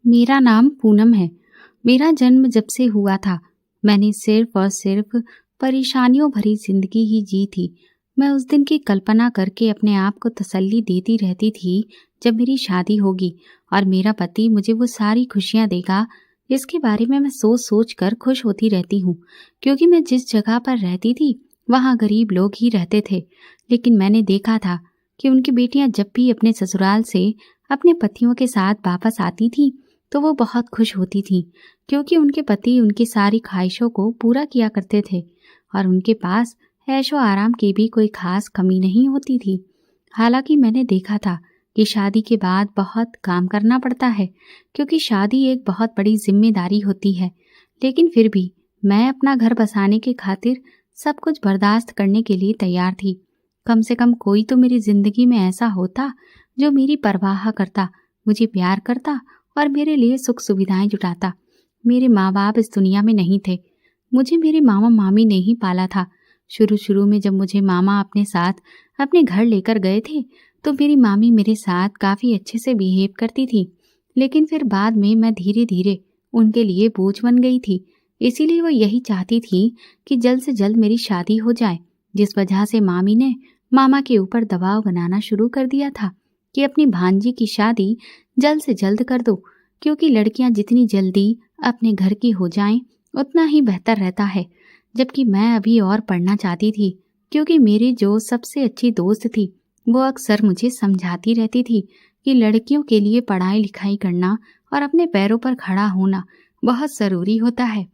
मेरा नाम पूनम है। मेरा जन्म जब से हुआ था, मैंने सिर्फ और सिर्फ परेशानियों भरी जिंदगी ही जी थी। मैं उस दिन की कल्पना करके अपने आप को तसल्ली देती रहती थी जब मेरी शादी होगी और मेरा पति मुझे वो सारी खुशियां देगा जिसके बारे में मैं सोच सोच कर खुश होती रहती हूँ। क्योंकि मैं जिस जगह पर रहती थी वहाँ गरीब लोग ही रहते थे। लेकिन मैंने देखा था कि उनकी बेटियां जब भी अपने ससुराल से अपने पतियों के साथ वापस आती थीं तो वो बहुत खुश होती थीं, क्योंकि उनके पति उनकी सारी ख्वाहिशों को पूरा किया करते थे और उनके पास ऐशो आराम की भी कोई खास कमी नहीं होती थी। हालांकि मैंने देखा था कि शादी के बाद बहुत काम करना पड़ता है, क्योंकि शादी एक बहुत बड़ी जिम्मेदारी होती है। लेकिन फिर भी मैं अपना घर बसाने के खातिर सब कुछ बर्दाश्त करने के लिए तैयार थी। कम से कम कोई तो मेरी जिंदगी में ऐसा होता जो मेरी परवाह करता, मुझे प्यार करता और मेरे लिए सुख सुविधाएं जुटाता। मेरे माँ बाप इस दुनिया में नहीं थे, मुझे मेरे मामा मामी ने ही पाला था। शुरू शुरू में जब मुझे मामा अपने साथ अपने घर लेकर गए थे तो मेरी मामी मेरे साथ काफ़ी अच्छे से बिहेव करती थी। लेकिन फिर बाद में मैं धीरे धीरे उनके लिए बोझ बन गई थी। इसीलिए वो यही चाहती थी कि जल्द से जल्द मेरी शादी हो जाए, जिस वजह से मामी ने मामा के ऊपर दबाव बनाना शुरू कर दिया था कि अपनी भांजी की शादी जल्द से जल्द कर दो, क्योंकि लड़कियां जितनी जल्दी अपने घर की हो जाएं उतना ही बेहतर रहता है। जबकि मैं अभी और पढ़ना चाहती थी, क्योंकि मेरी जो सबसे अच्छी दोस्त थी वो अक्सर मुझे समझाती रहती थी कि लड़कियों के लिए पढ़ाई लिखाई करना और अपने पैरों पर खड़ा होना बहुत ज़रूरी होता है।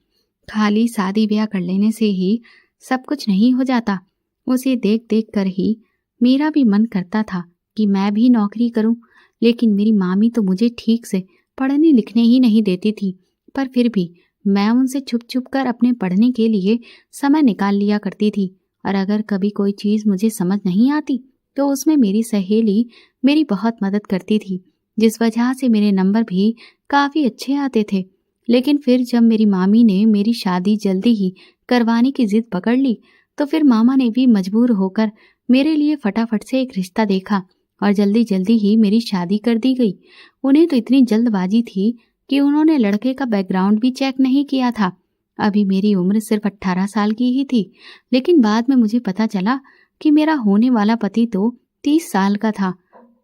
खाली शादी ब्याह कर लेने से ही सब कुछ नहीं हो जाता। उसे देख देख कर ही मेरा भी मन करता था कि मैं भी नौकरी करूं, लेकिन मेरी मामी तो मुझे ठीक से पढ़ने लिखने ही नहीं देती थी। पर फिर भी मैं उनसे छुप छुप कर अपने पढ़ने के लिए समय निकाल लिया करती थी। और अगर कभी कोई चीज़ मुझे समझ नहीं आती तो उसमें मेरी सहेली मेरी बहुत मदद करती थी, जिस वजह से मेरे नंबर भी काफ़ी अच्छे आते थे। लेकिन फिर जब मेरी मामी ने मेरी शादी जल्दी ही करवाने की जिद पकड़ ली तो फिर मामा ने भी मजबूर होकर मेरे लिए फटाफट से एक रिश्ता देखा और जल्दी जल्दी ही मेरी शादी कर दी गई। उन्हें तो इतनी जल्दबाजी थी कि उन्होंने लड़के का बैकग्राउंड भी चेक नहीं किया था। अभी मेरी उम्र सिर्फ 18 साल की ही थी, लेकिन बाद में मुझे पता चला कि मेरा होने वाला पति तो 30 साल का था।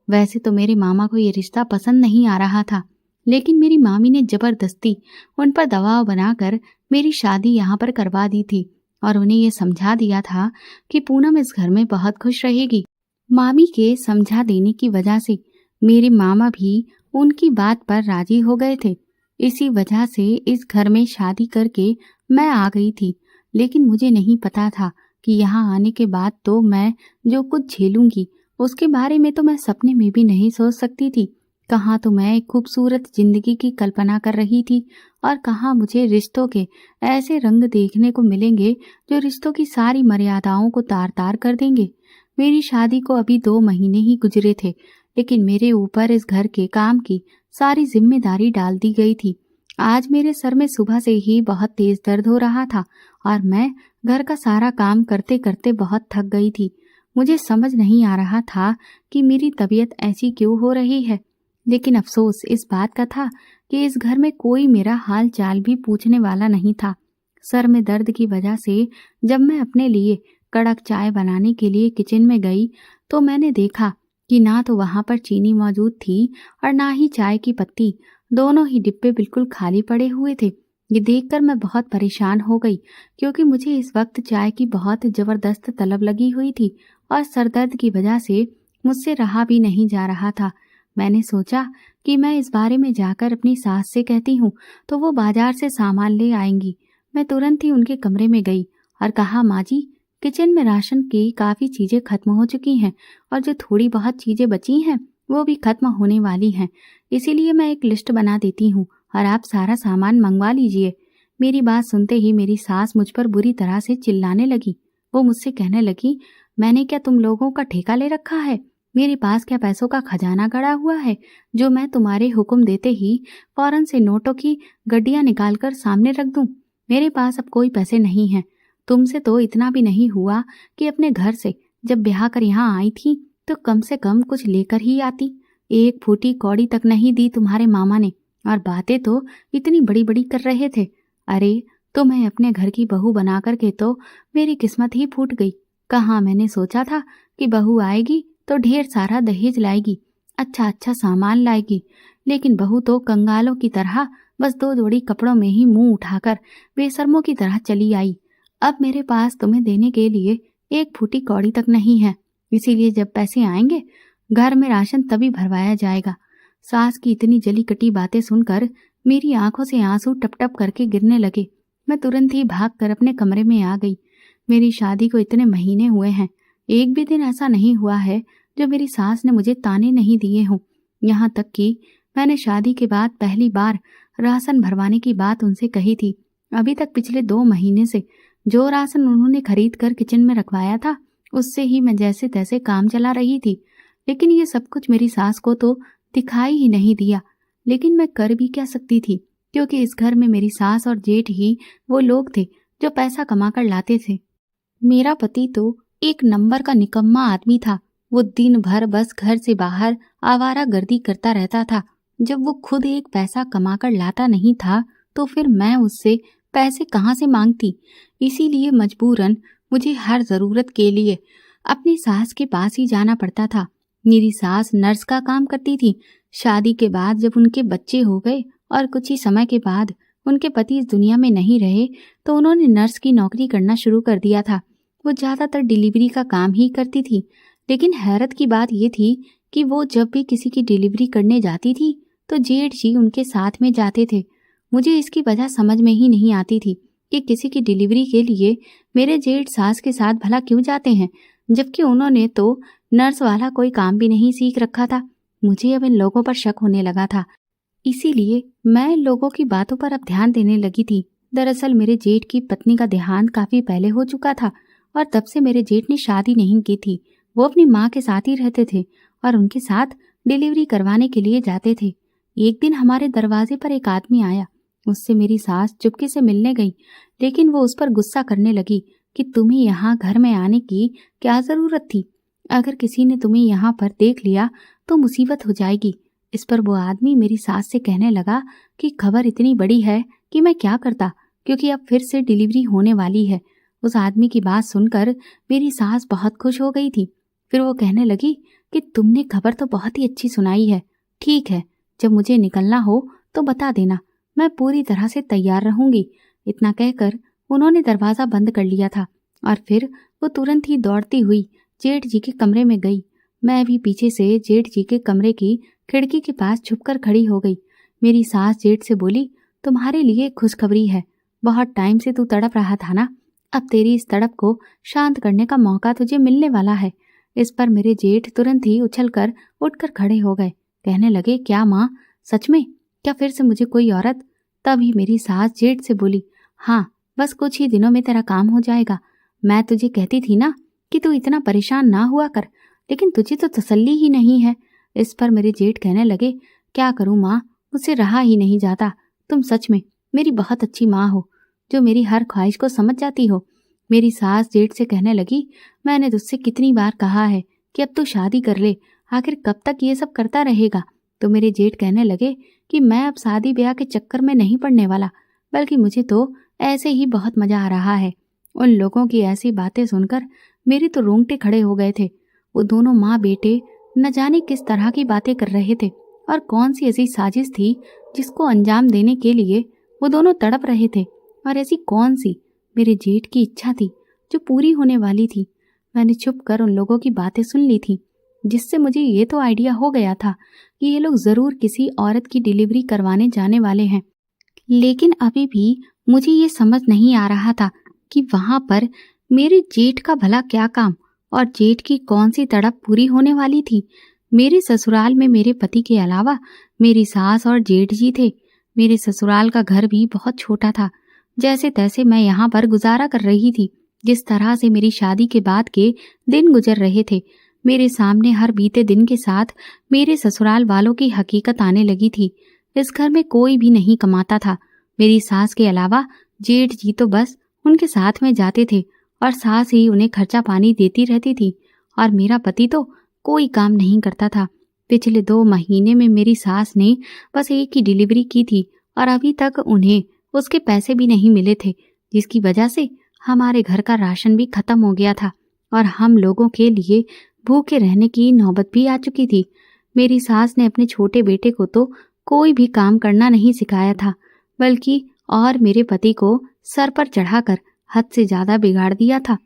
वैसे तो मेरे मामा को ये रिश्ता पसंद नहीं आ रहा था, लेकिन मेरी मामी ने जबरदस्ती उन पर दबाव बनाकर मेरी शादी यहाँ पर करवा दी थी और उन्हें ये समझा दिया था कि पूनम इस घर में बहुत खुश रहेगी। मामी के समझा देने की वजह से मेरे मामा भी उनकी बात पर राजी हो गए थे। इसी वजह से इस घर में शादी करके मैं आ गई थी। लेकिन मुझे नहीं पता था कि यहाँ आने के बाद तो मैं जो कुछ झेलूंगी उसके बारे में तो मैं सपने में भी नहीं सोच सकती थी। कहाँ तो मैं एक खूबसूरत जिंदगी की कल्पना कर रही थी और कहाँ मुझे रिश्तों के ऐसे रंग देखने को मिलेंगे जो रिश्तों की सारी मर्यादाओं को तार तार कर देंगे। मेरी शादी को अभी 2 महीने ही गुजरे थे, लेकिन मेरे ऊपर इस घर के काम की सारी जिम्मेदारी डाल दी गई थी। आज मेरे सर में सुबह से ही बहुत तेज दर्द हो रहा था और मैं घर का सारा काम करते करते बहुत थक गई थी। मुझे समझ नहीं आ रहा था कि मेरी तबीयत ऐसी क्यों हो रही है, लेकिन अफसोस इस बात का था कि इस घर में कोई मेरा हाल चाल भी पूछने वाला नहीं था। सर में दर्द की वजह से जब मैं अपने लिए कड़क चाय बनाने के लिए किचन में गई तो मैंने देखा कि ना तो वहां पर चीनी मौजूद थी और ना ही चाय की पत्ती। दोनों ही डिब्बे बिल्कुल खाली पड़े हुए थे। ये देखकर मैं बहुत परेशान हो गई, क्योंकि मुझे इस वक्त चाय की बहुत जबरदस्त तलब लगी हुई थी और सरदर्द की वजह से मुझसे रहा भी नहीं जा रहा था। मैंने सोचा कि मैं इस बारे में जाकर अपनी सास से कहती हूँ तो वो बाजार से सामान ले आएंगी। मैं तुरंत ही उनके कमरे में गई और कहा, माँ जी, किचन में राशन की काफ़ी चीज़ें खत्म हो चुकी हैं और जो थोड़ी बहुत चीज़ें बची हैं वो भी खत्म होने वाली हैं। इसीलिए मैं एक लिस्ट बना देती हूँ और आप सारा सामान मंगवा लीजिए। मेरी बात सुनते ही मेरी सास मुझ पर बुरी तरह से चिल्लाने लगी। वो मुझसे कहने लगी, मैंने क्या तुम लोगों का ठेका ले रखा है? मेरे पास क्या पैसों का खजाना गड़ा हुआ है जो मैं तुम्हारे हुक्म देते ही फौरन से नोटों की गड्डियां निकालकर सामने रख दूं? मेरे पास अब कोई पैसे नहीं हैं। तुमसे तो इतना भी नहीं हुआ कि अपने घर से जब ब्याह कर यहाँ आई थी तो कम से कम कुछ लेकर ही आती। एक फूटी कौड़ी तक नहीं दी तुम्हारे मामा ने और बातें तो इतनी बड़ी बड़ी कर रहे थे। अरे तुम्हें अपने घर की बहू बना करके तो मेरी किस्मत ही फूट गई। कहाँ मैंने सोचा था कि बहू आएगी तो ढेर सारा दहेज लाएगी, अच्छा अच्छा सामान लाएगी, लेकिन बहू तो कंगालों की तरह बस 2 जोड़ी कपड़ों में ही मुंह उठाकर बेशर्मों की तरह चली आई। अब मेरे पास तुम्हें देने के लिए एक फूटी कौड़ी तक नहीं है, इसीलिए जब पैसे आएंगे घर में राशन तभी भरवाया जाएगा। सास की इतनी जली कटी बातें सुनकर मेरी आंखों से आंसू टप टप करके गिरने लगे। मैं तुरंत ही भागकर अपने कमरे में आ गई। मेरी शादी को इतने महीने हुए हैं, एक भी दिन ऐसा नहीं हुआ है जो मेरी सास ने मुझे ताने नहीं दिए हों। यहाँ तक कि मैंने शादी के बाद पहली बार राशन भरवाने की बात उनसे कही थी। अभी तक पिछले 2 महीने से जो राशन उन्होंने खरीद कर किचन में रखवाया था उससे ही मैं जैसे तैसे काम चला रही थी। लेकिन ये सब कुछ मेरी सास को तो दिखाई ही नहीं दिया। लेकिन मैं कर भी क्या सकती थी, क्योंकि इस घर में मेरी सास और जेठ ही वो लोग थे जो पैसा कमा कर लाते थे। मेरा पति तो एक नंबर का निकम्मा आदमी था। वो दिन भर बस घर से बाहर आवारागर्दी करता रहता था। जब वो खुद एक पैसा कमा कर लाता नहीं था तो फिर मैं उससे पैसे कहाँ से मांगती। इसीलिए मजबूरन मुझे हर जरूरत के लिए अपनी सास के पास ही जाना पड़ता था। मेरी सास नर्स का काम करती थी। शादी के बाद जब उनके बच्चे हो गए और कुछ ही समय के बाद उनके पति इस दुनिया में नहीं रहे तो उन्होंने नर्स की नौकरी करना शुरू कर दिया था। वो ज़्यादातर डिलीवरी का काम ही करती थी। लेकिन हैरत की बात ये थी कि वो जब भी किसी की डिलीवरी करने जाती थी तो जेठ जी उनके साथ में जाते थे। मुझे इसकी वजह समझ में ही नहीं आती थी कि किसी की डिलीवरी के लिए मेरे जेठ सास के साथ भला क्यों जाते हैं, जबकि उन्होंने तो नर्स वाला कोई काम भी नहीं सीख रखा था। मुझे अब इन लोगों पर शक होने लगा था। इसीलिए मैं इन लोगों की बातों पर अब ध्यान देने लगी थी। दरअसल मेरे जेठ की पत्नी का देहांत काफी पहले हो चुका था और तब से मेरे जेठ ने शादी नहीं की थी। वो अपनी माँ के साथ ही रहते थे और उनके साथ डिलीवरी करवाने के लिए जाते थे। एक दिन हमारे दरवाजे पर एक आदमी आया। उससे मेरी सास चुपके से मिलने गई, लेकिन वो उस पर गुस्सा करने लगी कि तुम्हें यहाँ घर में आने की क्या जरूरत थी। अगर किसी ने तुम्हें यहाँ पर देख लिया तो मुसीबत हो जाएगी। इस पर वो आदमी मेरी सास से कहने लगा कि खबर इतनी बड़ी है कि मैं क्या करता, क्योंकि अब फिर से डिलीवरी होने वाली है। उस आदमी की बात सुनकर मेरी सास बहुत खुश हो गई थी। फिर वो कहने लगी कि तुमने खबर तो बहुत ही अच्छी सुनाई है। ठीक है, जब मुझे निकलना हो तो बता देना, मैं पूरी तरह से तैयार रहूंगी। इतना कहकर उन्होंने दरवाज़ा बंद कर लिया था और फिर वो तुरंत ही दौड़ती हुई जेठ जी के कमरे में गई। मैं भी पीछे से जेठ जी के कमरे की खिड़की के पास छुपकर खड़ी हो गई। मेरी सास जेठ से बोली, तुम्हारे लिए खुशखबरी है। बहुत टाइम से तू तड़प रहा था ना, अब तेरी इस तड़प को शांत करने का मौका तुझे मिलने वाला है। इस पर मेरे जेठ तुरंत ही उछलकर उठकर खड़े हो गए। कहने लगे, क्या माँ, सच में? क्या फिर से मुझे कोई औरत? तभी मेरी सास जेठ से बोली, हाँ, बस कुछ ही दिनों में तेरा काम हो जाएगा। मैं तुझे कहती थी ना कि तू इतना परेशान ना हुआ कर, लेकिन तुझे तो तसल्ली ही नहीं है। इस पर मेरे जेठ कहने लगे, क्या करूँ माँ, मुझसे रहा ही नहीं जाता। तुम सच में मेरी बहुत अच्छी माँ हो, जो मेरी हर ख्वाहिश को समझ जाती हो। मेरी सास जेठ से कहने लगी, मैंने तुझसे कितनी बार कहा है कि अब तू शादी कर ले, आखिर कब तक ये सब करता रहेगा। तो मेरे जेठ कहने लगे कि मैं अब शादी ब्याह के चक्कर में नहीं पड़ने वाला, बल्कि मुझे तो ऐसे ही बहुत मजा आ रहा है। उन लोगों की ऐसी बातें सुनकर मेरे तो रोंगटे खड़े हो गए थे। वो दोनों माँ बेटे न जाने किस तरह की बातें कर रहे थे और कौन सी ऐसी साजिश थी जिसको अंजाम देने के लिए वो दोनों तड़प रहे थे, और ऐसी कौन सी मेरे जेठ की इच्छा थी जो पूरी होने वाली थी। मैंने छुप कर उन लोगों की बातें सुन ली थी, जिससे मुझे ये तो आइडिया हो गया था कि ये लोग ज़रूर किसी औरत की डिलीवरी करवाने जाने वाले हैं। लेकिन अभी भी मुझे ये समझ नहीं आ रहा था कि वहाँ पर मेरे जेठ का भला क्या काम और जेठ की कौन सी तड़प पूरी होने वाली थी। मेरे ससुराल में मेरे पति के अलावा मेरी सास और जेठ जी थे। मेरे ससुराल का घर भी बहुत छोटा था। जैसे तैसे मैं यहाँ पर गुजारा कर रही थी। जिस तरह से मेरी शादी के बाद के दिन गुजर रहे थे, मेरे सामने हर बीते दिन के साथ मेरे ससुराल वालों की हकीकत आने लगी थी। इस घर में कोई भी नहीं कमाता था। मेरी सास के अलावा जेठ जी तो बस उनके साथ में जाते थे और सास ही उन्हें खर्चा पानी देती रहती थी, और मेरा पति तो कोई काम नहीं करता था। पिछले 2 महीने में मेरी सास ने बस एक ही डिलीवरी की थी और अभी तक उन्हें उसके पैसे भी नहीं मिले थे, जिसकी वजह से हमारे घर का राशन भी खत्म हो गया था और हम लोगों के लिए भूखे रहने की नौबत भी आ चुकी थी। मेरी सास ने अपने छोटे बेटे को तो कोई भी काम करना नहीं सिखाया था, बल्कि और मेरे पति को सर पर चढ़ाकर हद से ज्यादा बिगाड़ दिया था।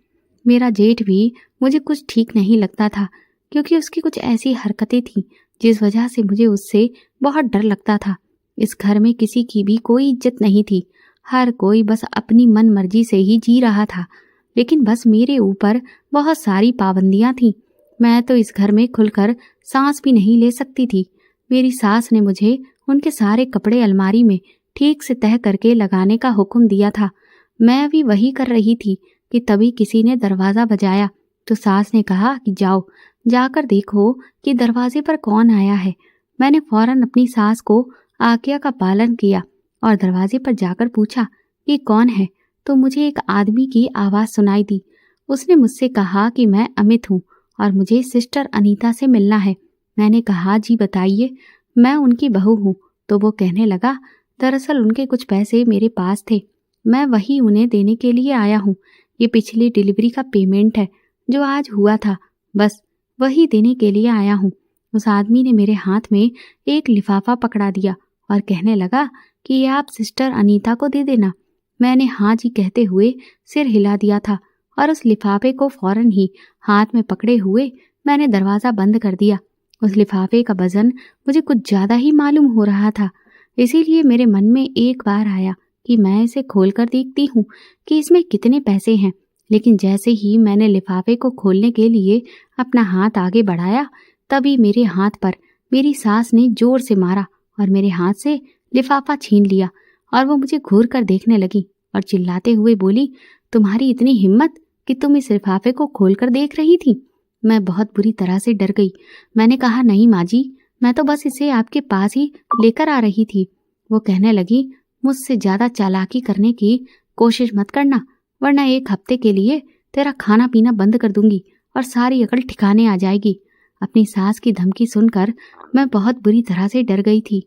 मेरा जेठ भी मुझे कुछ ठीक नहीं लगता था, क्योंकि उसकी कुछ ऐसी हरकतें थीं जिस वजह से मुझे उससे बहुत डर लगता था। इस घर में किसी की भी कोई इज्जत नहीं थी, हर कोई बस अपनी मन मर्जी से ही जी रहा था, लेकिन बस मेरे ऊपर बहुत सारी पाबंदियां थीं। मैं तो इस घर में खुलकर सांस भी नहीं ले सकती थी। मेरी सास ने मुझे उनके सारे कपड़े अलमारी में ठीक से तह करके लगाने का हुक्म दिया था। मैं अभी वही कर रही थी कि तभी किसी ने दरवाज़ा बजाया तो सास ने कहा कि जाओ, जाकर देखो कि दरवाजे पर कौन आया है। मैंने फौरन अपनी सास को आज्ञा का पालन किया और दरवाजे पर जाकर पूछा कि कौन है, तो मुझे एक आदमी की आवाज़ सुनाई दी। उसने मुझसे कहा कि मैं अमित हूँ और मुझे सिस्टर अनीता से मिलना है। मैंने कहा जी बताइए, मैं उनकी बहू हूँ। तो वो कहने लगा, दरअसल उनके कुछ पैसे मेरे पास थे, मैं वही उन्हें देने के लिए आया हूँ। ये पिछली डिलीवरी का पेमेंट है जो आज हुआ था, बस वही देने के लिए आया हूँ। उस आदमी ने मेरे हाथ में एक लिफाफा पकड़ा दिया और कहने लगा कि ये आप सिस्टर अनीता को दे देना। मैंने हाँ जी कहते हुए सिर हिला दिया था और उस लिफाफे को फौरन ही हाथ में पकड़े हुए मैंने दरवाज़ा बंद कर दिया। उस लिफाफे का वजन मुझे कुछ ज़्यादा ही मालूम हो रहा था, इसीलिए मेरे मन में एक बार आया कि मैं इसे खोलकर देखती हूँ कि इसमें कितने पैसे हैं। लेकिन जैसे ही मैंने लिफाफे को खोलने के लिए अपना हाथ आगे बढ़ाया, तभी मेरे हाथ पर मेरी सास ने जोर से मारा और मेरे हाथ से लिफाफा छीन लिया और वो मुझे घूर कर देखने लगी और चिल्लाते हुए बोली, तुम्हारी इतनी हिम्मत कि तुम इस लिफाफे को खोलकर देख रही थी। मैं बहुत बुरी तरह से डर गई। मैंने कहा, नहीं माँ जी, मैं तो बस इसे आपके पास ही लेकर आ रही थी। वो कहने लगी, मुझसे ज़्यादा चालाकी करने की कोशिश मत करना, वरना 1 हफ्ते के लिए तेरा खाना पीना बंद कर दूंगी और सारी अकल ठिकाने आ जाएगी। अपनी सास की धमकी सुनकर मैं बहुत बुरी तरह से डर गई थी।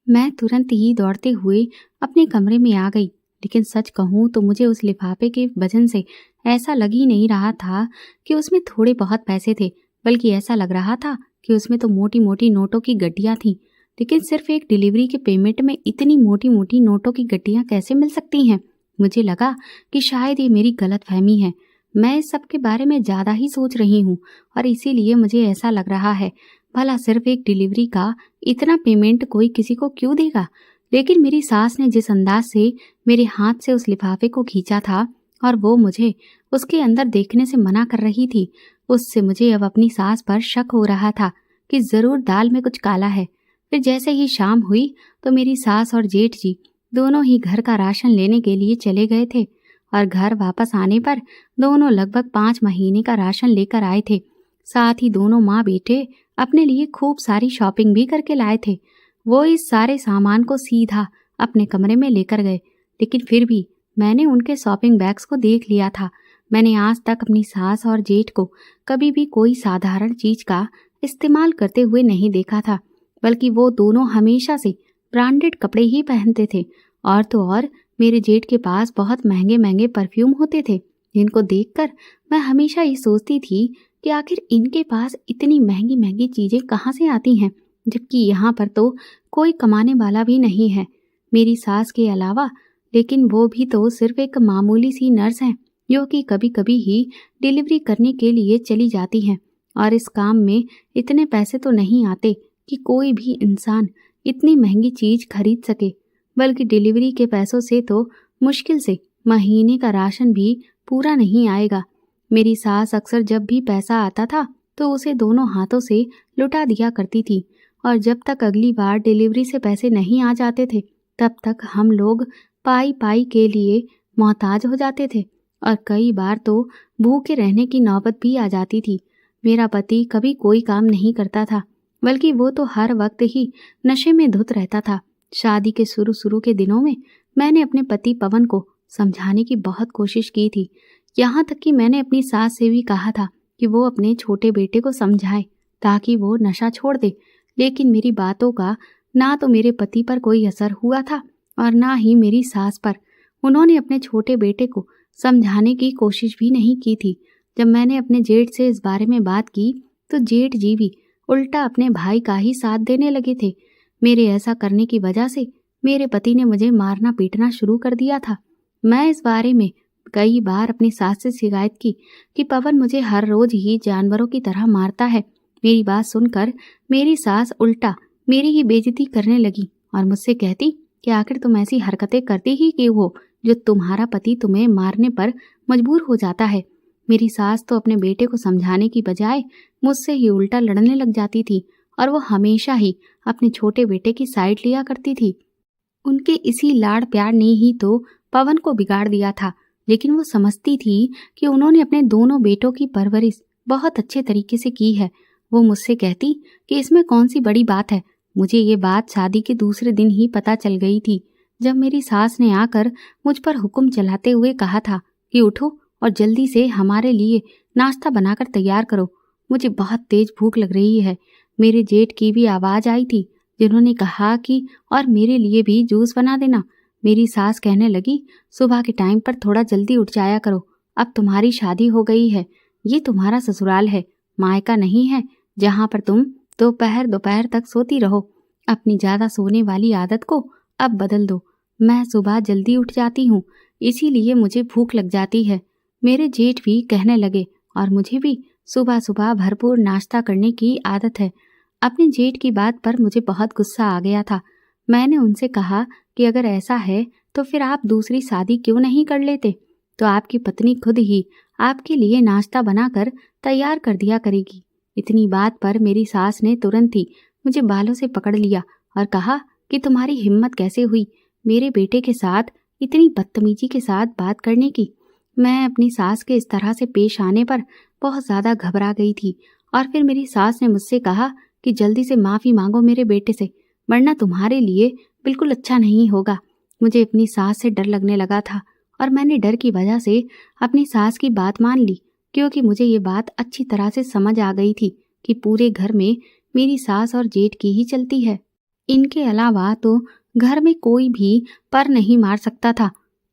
मैं तुरंत ही दौड़ते हुए अपने कमरे में आ गई, लेकिन सच कहूँ तो मुझे उस लिफाफे के वजन से ऐसा लग ही नहीं रहा था कि उसमें थोड़े बहुत पैसे थे, बल्कि ऐसा लग रहा था कि उसमें तो मोटी मोटी नोटों की गड्डियाँ थीं। लेकिन सिर्फ एक डिलीवरी के पेमेंट में इतनी मोटी मोटी नोटों की गड्डियाँ कैसे मिल सकती हैं? मुझे लगा कि शायद ये मेरी गलतफहमी है। मैं इस सब के बारे में ज़्यादा ही सोच रही हूँ और इसीलिए मुझे ऐसा लग रहा है। भला सिर्फ एक डिलीवरी का इतना पेमेंट कोई किसी को क्यों देगा? लेकिन मेरी सास ने जिस अंदाज से मेरे हाथ से उस लिफाफे को खींचा था और वो मुझे उसके अंदर देखने से मना कर रही थी, उससे मुझे अब अपनी सास पर शक हो रहा था कि ज़रूर दाल में कुछ काला है। फिर जैसे ही शाम हुई तो मेरी सास और जेठ जी दोनों ही घर का राशन लेने के लिए चले गए थे और घर वापस आने पर दोनों लगभग 5 महीने का राशन लेकर आए थे। साथ ही दोनों माँ बेटे अपने लिए खूब सारी शॉपिंग भी करके लाए थे। वो इस सारे सामान को सीधा अपने कमरे में लेकर गए, लेकिन फिर भी मैंने उनके शॉपिंग बैग्स को देख लिया था। मैंने आज तक अपनी सास और जेठ को कभी भी कोई साधारण चीज का इस्तेमाल करते हुए नहीं देखा था, बल्कि वो दोनों हमेशा से ब्रांडेड कपड़े ही पहनते थे। और तो और मेरे जेठ के पास बहुत महंगे महंगे परफ्यूम होते थे, जिनको देखकर मैं हमेशा ये सोचती थी कि आखिर इनके पास इतनी महंगी महंगी चीज़ें कहाँ से आती हैं, जबकि यहाँ पर तो कोई कमाने वाला भी नहीं है मेरी सास के अलावा। लेकिन वो भी तो सिर्फ एक मामूली सी नर्स हैं जो कि कभी कभी ही डिलीवरी करने के लिए चली जाती हैं, और इस काम में इतने पैसे तो नहीं आते कि कोई भी इंसान इतनी महंगी चीज़ खरीद सके, बल्कि डिलीवरी के पैसों से तो मुश्किल से महीने का राशन भी पूरा नहीं आएगा। मेरी सास अक्सर जब भी पैसा आता था तो उसे दोनों हाथों से लुटा दिया करती थी, और जब तक अगली बार डिलीवरी से पैसे नहीं आ जाते थे तब तक हम लोग पाई पाई के लिए मोहताज हो जाते थे, और कई बार तो भूखे रहने की नौबत भी आ जाती थी। मेरा पति कभी कोई काम नहीं करता था, बल्कि वो तो हर वक्त ही नशे में धुत रहता था। शादी के शुरू के दिनों में मैंने अपने पति पवन को समझाने की बहुत कोशिश की थी, यहाँ तक कि मैंने अपनी सास से भी कहा था कि वो अपने छोटे बेटे को समझाए ताकि वो नशा छोड़ दे, लेकिन मेरी बातों का ना तो मेरे पति पर कोई असर हुआ था और ना ही मेरी सास पर। उन्होंने अपने छोटे बेटे को समझाने की कोशिश भी नहीं की थी। जब मैंने अपने जेठ से इस बारे में बात की तो जेठ जी भी उल्टा अपने भाई का ही साथ देने लगे थे। मेरे ऐसा करने की वजह से मेरे पति ने मुझे मारना पीटना शुरू कर दिया था। मैं इस बारे में कई बार अपनी सास से शिकायत की कि पवन मुझे हर रोज ही जानवरों की तरह मारता है। मेरी बात सुनकर मेरी सास उल्टा मेरी ही बेइज्जती करने लगी और मुझसे कहती कि आखिर तुम ऐसी हरकतें करती ही क्यों हो जो तुम्हारा पति तुम्हें मारने पर मजबूर हो जाता है। मेरी सास तो अपने बेटे को समझाने की बजाय मुझसे ही उल्टा लड़ने लग जाती थी और वो हमेशा ही अपने छोटे बेटे की साइड लिया करती थी। उनके इसी लाड़ प्यार ने ही तो पवन को बिगाड़ दिया था, लेकिन वो समझती थी कि उन्होंने अपने दोनों बेटों की परवरिश बहुत अच्छे तरीके से की है। वो मुझसे कहती कि इसमें कौन सी बड़ी बात है। मुझे ये बात शादी के दूसरे दिन ही पता चल गई थी, जब मेरी सास ने आकर मुझ पर हुक्म चलाते हुए कहा था कि उठो और जल्दी से हमारे लिए नाश्ता बनाकर तैयार करो। मुझे बहुत तेज भूख लग रही है। मेरे जेठ की भी आवाज आई थी, जिन्होंने कहा कि और मेरे लिए भी जूस बना देना। मेरी सास कहने लगी, सुबह के टाइम पर थोड़ा जल्दी उठ जाया करो, अब तुम्हारी शादी हो गई है, ये तुम्हारा ससुराल है, मायका नहीं है जहाँ पर तुम दोपहर दोपहर तक सोती रहो। अपनी ज्यादा सोने वाली आदत को अब बदल दो। मैं सुबह जल्दी उठ जाती हूँ, इसीलिए मुझे भूख लग जाती है। मेरे जेठ भी कहने लगे और मुझे भी सुबह सुबह भरपूर नाश्ता करने की आदत है। अपने जेठ की बात पर मुझे बहुत गुस्सा आ गया था। मैंने उनसे कहा कि अगर ऐसा है तो फिर आप दूसरी शादी क्यों नहीं कर लेते, तो आपकी पत्नी खुद ही आपके लिए नाश्ता बनाकर तैयार कर दिया करेगी। इतनी बात पर मेरी सास ने तुरंत ही मुझे बालों से पकड़ लिया और कहा कि तुम्हारी हिम्मत कैसे हुई मेरे बेटे के साथ इतनी बदतमीजी के साथ बात करने की। मैं अपनी सास के इस तरह से पेश आने पर बहुत ज़्यादा घबरा गई थी और फिर मेरी सास ने मुझसे कहा कि जल्दी से माफ़ी मांगो मेरे बेटे से, वरना तुम्हारे लिए बिल्कुल अच्छा नहीं होगा। मुझे अपनी सास से डर लगने लगा था और मैंने डर की वजह से अपनी सास की बात मान ली, क्योंकि मुझे ये बात अच्छी तरह से समझ आ गई थी कि पूरे घर में मेरी सास और जेठ की ही चलती है। इनके अलावा तो घर में कोई भी पर नहीं मार सकता था।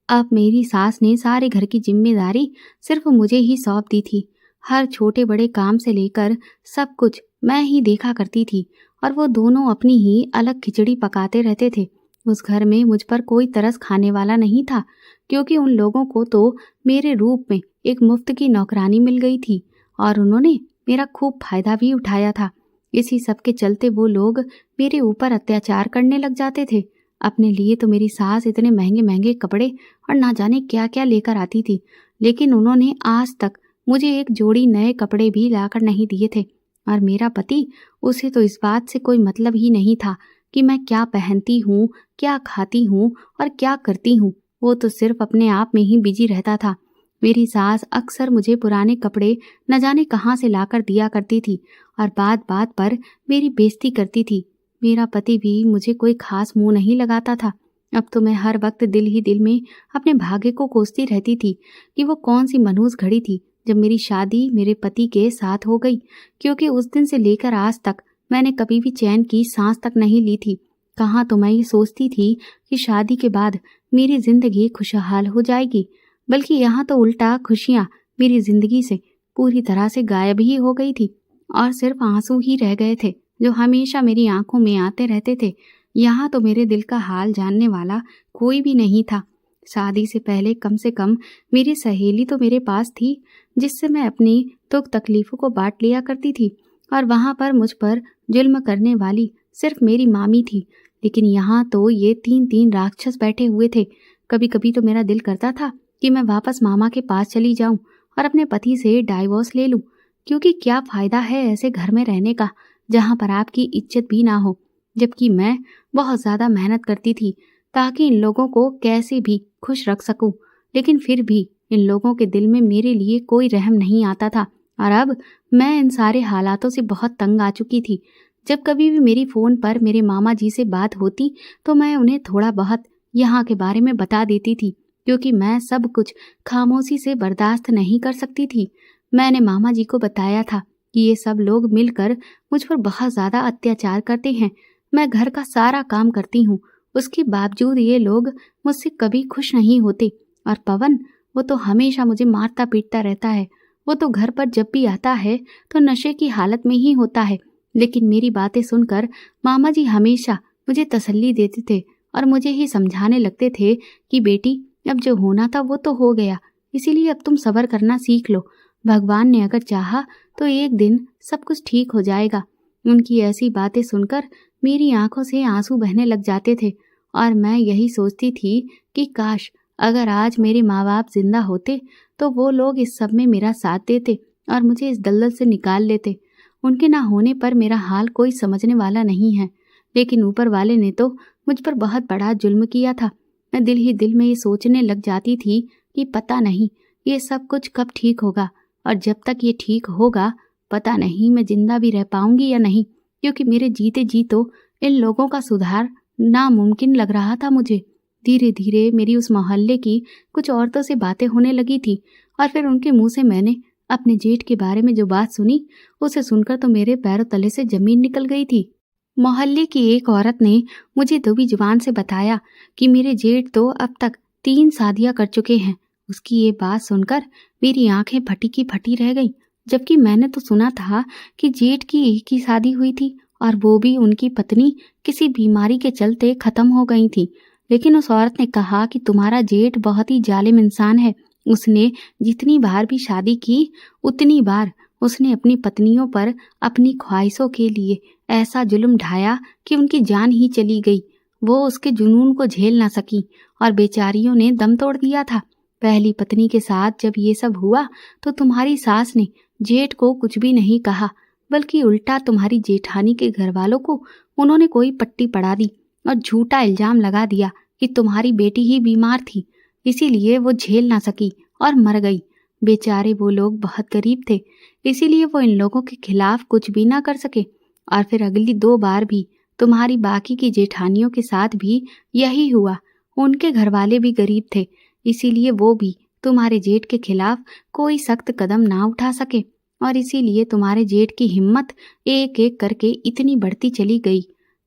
अब मेरी सास ने सारे घर की जिम्मेदारी सिर्फ मुझे ही सौंप दी थी। हर छोटे बड़े काम से लेकर सब कुछ मैं ही देखा करती थी और वो दोनों अपनी ही अलग खिचड़ी पकाते रहते थे। उस घर में मुझ पर कोई तरस खाने वाला नहीं था, क्योंकि उन लोगों को तो मेरे रूप में एक मुफ्त की नौकरानी मिल गई थी और उन्होंने मेरा खूब फायदा भी उठाया था। इसी सब के चलते वो लोग मेरे ऊपर अत्याचार करने लग जाते थे। अपने लिए तो मेरी सास इतने महंगे महंगे कपड़े और ना जाने क्या क्या लेकर आती थी, लेकिन उन्होंने आज तक मुझे एक जोड़ी नए कपड़े भी लाकर नहीं दिए थे। और मेरा पति, उसे तो इस बात से कोई मतलब ही नहीं था कि मैं क्या पहनती हूँ, क्या खाती हूँ और क्या करती हूँ। वो तो सिर्फ अपने आप में ही बिजी रहता था। मेरी सास अक्सर मुझे पुराने कपड़े न जाने कहाँ से लाकर दिया करती थी और बात बात पर मेरी बेइज्जती करती थी। मेरा पति भी मुझे कोई खास मुंह नहीं लगाता था। अब तो मैं हर वक्त दिल ही दिल में अपने भाग्य को कोसती रहती थी कि वो कौन सी मनहूस घड़ी थी जब मेरी शादी मेरे पति के साथ हो गई, क्योंकि उस दिन से लेकर आज तक मैंने कभी भी चैन की सांस तक नहीं ली थी। कहाँ तो मैं ये सोचती थी कि शादी के बाद मेरी जिंदगी खुशहाल हो जाएगी, बल्कि यहाँ तो उल्टा खुशियाँ मेरी जिंदगी से पूरी तरह से गायब ही हो गई थी और सिर्फ आंसू ही रह गए थे जो हमेशा मेरी आंखों में आते रहते थे। यहाँ तो मेरे दिल का हाल जानने वाला कोई भी नहीं था। शादी से पहले कम से कम मेरी सहेली तो मेरे पास थी, जिससे मैं अपनी दुख तकलीफों को बांट लिया करती थी, और वहाँ पर मुझ पर जुल्म करने वाली सिर्फ मेरी मामी थी। लेकिन यहाँ तो ये 3 राक्षस बैठे हुए थे। कभी कभी तो मेरा दिल करता था कि मैं वापस मामा के पास चली जाऊं और अपने पति से डाइवोर्स ले लूं, क्योंकि क्या फायदा है ऐसे घर में रहने का जहाँ पर आपकी इज्जत भी ना हो। जबकि मैं बहुत ज़्यादा मेहनत करती थी ताकि इन लोगों को कैसे भी खुश रख सकूं, लेकिन फिर भी इन लोगों के दिल में मेरे लिए कोई रहम नहीं आता था। और अब मैं इन सारे हालातों से बहुत तंग आ चुकी थी। जब कभी भी मेरी फ़ोन पर मेरे मामा जी से बात होती तो मैं उन्हें थोड़ा बहुत यहाँ के बारे में बता देती थी, क्योंकि मैं सब कुछ खामोशी से बर्दाश्त नहीं कर सकती थी। मैंने मामा जी को बताया था कि ये सब लोग मिलकर मुझ पर बहुत ज़्यादा अत्याचार करते हैं। मैं घर का सारा काम करती हूँ, उसके बावजूद ये लोग मुझसे कभी खुश नहीं होते। और पवन, वो तो हमेशा मुझे मारता पीटता रहता है। वो तो घर पर जब भी आता है तो नशे की हालत में ही होता है। लेकिन मेरी बातें सुनकर मामा जी हमेशा मुझे तसल्ली देते थे और मुझे ही समझाने लगते थे कि बेटी, अब जो होना था वो तो हो गया, इसीलिए अब तुम सब्र करना सीख लो। भगवान ने अगर चाहा तो एक दिन सब कुछ ठीक हो जाएगा। उनकी ऐसी बातें सुनकर मेरी आंखों से आंसू बहने लग जाते थे और मैं यही सोचती थी कि काश अगर आज मेरे माँ बाप जिंदा होते तो वो लोग इस सब में मेरा साथ देते और मुझे इस दलदल से निकाल लेते। उनके ना होने पर मेरा हाल कोई समझने वाला नहीं है, लेकिन ऊपर वाले ने तो मुझ पर बहुत बड़ा जुल्म किया था। मैं दिल ही दिल में ये सोचने लग जाती थी कि पता नहीं ये सब कुछ कब ठीक होगा, और जब तक ये ठीक होगा पता नहीं मैं जिंदा भी रह पाऊंगी या नहीं, क्योंकि मेरे जीते जी तो इन लोगों का सुधार नामुमकिन लग रहा था मुझे। धीरे धीरे मेरी उस मोहल्ले की कुछ औरतों से बातें होने लगी थी और फिर उनके मुंह से मैंने अपने जेठ के बारे में जो बात सुनी, उसे सुनकर तो मेरे पैरों तले से जमीन निकल गई थी। मोहल्ले की एक औरत ने मुझे दबी जुबान से बताया कि मेरे जेठ तो अब तक 3 शादियां कर चुके हैं। उसकी ये बात सुनकर मेरी आंखें फटी की फटी रह गईं, जबकि मैंने तो सुना था कि जेठ की एक ही शादी हुई थी और वो भी उनकी पत्नी किसी बीमारी के चलते खत्म हो गई थी। लेकिन उस औरत ने कहा कि तुम्हारा जेठ बहुत ही जालिम इंसान है। उसने जितनी बार भी शादी की उतनी बार उसने अपनी पत्नियों पर अपनी ख्वाहिशों के लिए ऐसा जुल्म ढाया कि उनकी जान ही चली गई। वो उसके जुनून को झेल ना सकी और बेचारियों ने दम तोड़ दिया था। पहली पत्नी के साथ जब ये सब हुआ तो तुम्हारी सास ने जेठ को कुछ भी नहीं कहा, बल्कि उल्टा तुम्हारी जेठानी के घर वालों को उन्होंने कोई पट्टी पड़ा दी और झूठा इल्जाम लगा दिया कि तुम्हारी बेटी ही बीमार थी, इसीलिए वो झेल ना सकी और मर गई। बेचारे वो लोग बहुत गरीब थे, इसीलिए वो इन लोगों के खिलाफ कुछ भी ना कर सके। और फिर अगली 2 बार भी तुम्हारी बाकी की जेठानियों के साथ भी यही हुआ। उनके घर वाले भी गरीब थे, इसीलिए वो भी तुम्हारे जेठ के खिलाफ कोई सख्त कदम ना उठा सके और इसीलिए तुम्हारे जेठ की हिम्मत एक एक करके इतनी बढ़ती चली गई।